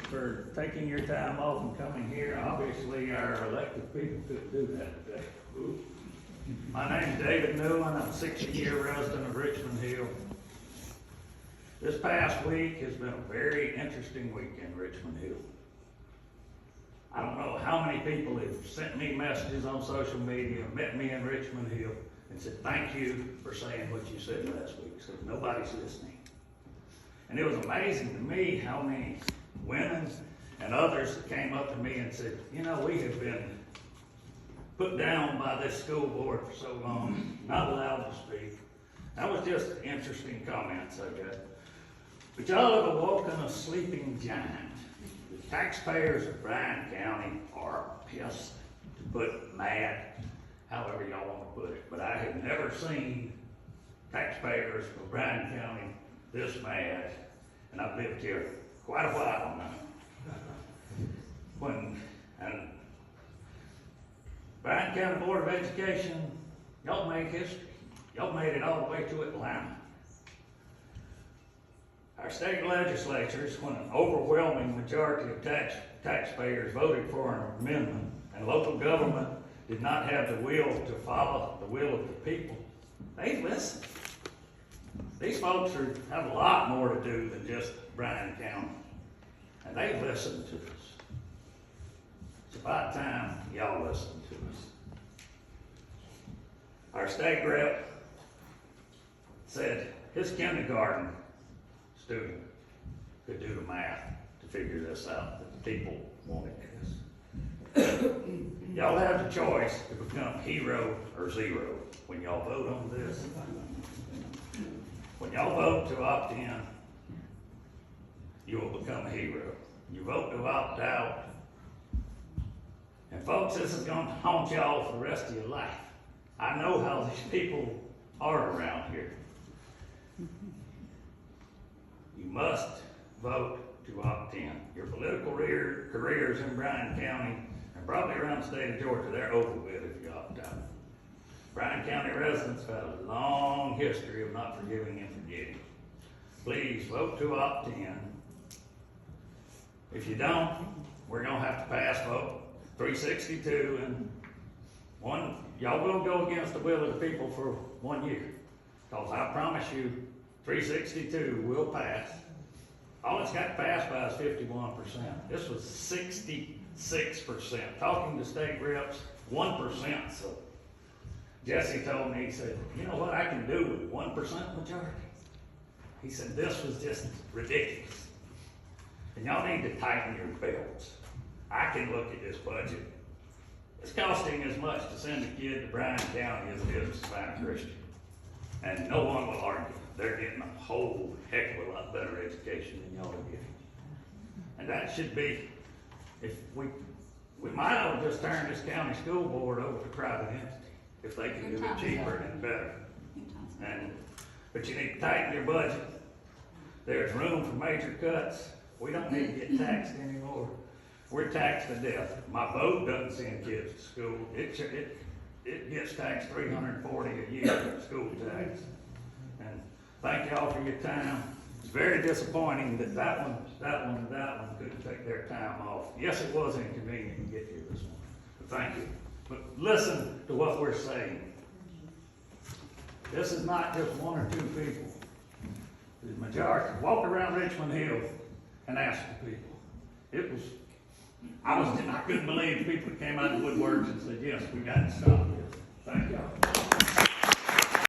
for taking your time off and coming here. Obviously, our elected people couldn't do that today. My name's David Newland. I'm a 60-year resident of Richmond Hill. This past week has been a very interesting week in Richmond Hill. I don't know how many people have sent me messages on social media, met me in Richmond Hill, and said, thank you for saying what you said last week. So nobody's listening. And it was amazing to me how many women and others that came up to me and said, you know, we have been put down by this school board for so long, not allowed to speak. That was just interesting comments I got. But y'all have awoken a sleeping giant. The taxpayers of Bryan County are pissed, to put mad, however y'all want to put it. But I have never seen taxpayers of Bryan County this mad, and I've lived here quite a while now. And Bryan County Board of Education, y'all made history. Y'all made it all the way to Atlanta. Our state legislatures, when an overwhelming majority of taxpayers voted for an amendment, and local government did not have the will to follow the will of the people, they listened. These folks have a lot more to do than just Bryan County, and they listened to us. It's about time y'all listen to us. Our state rep said his kindergarten student could do the math to figure this out, that the people wanted this. Y'all have the choice to become hero or zero when y'all vote on this. When y'all vote to opt in, you will become a hero. You vote to opt out, and folks, this is going to haunt y'all for the rest of your life. I know how these people are around here. You must vote to opt in. Your political careers in Bryan County, and probably around the state of Georgia, they're over with if you opt out. Bryan County residents have a long history of not forgiving and forgetting. Please vote to opt in. If you don't, we're going to have to pass vote 362, and y'all will go against the will of the people for 1 year. Because I promise you, 362 will pass. All it's got to pass by is 51%. This was 66%. Talking to state reps, 1%. So Jesse told me, he said, you know what I can do with 1% majority? He said, this was just ridiculous. And y'all need to tighten your belts. I can look at this budget. It's costing as much to send a kid to Bryan County as it is to find a Christian. And no one will argue. They're getting a whole heck of a lot better education than y'all are getting. And that should be, if we might have just turned this county school board over to private entity, if they can do it cheaper and better. But you need to tighten your budget. There's room for major cuts. We don't need to get taxed anymore. We're taxed to death. My vote doesn't send kids to school. It gets taxed $340 a year school tax. And thank y'all for your time. It's very disappointing that that one couldn't take their time off. Yes, it was inconvenient to get here this morning, but thank you. But listen to what we're saying. This is not just one or two people. The majority. Walk around Richmond Hill and ask the people. I couldn't believe the people that came out of the woodworks and said, yes, we got to stop this. Thank y'all.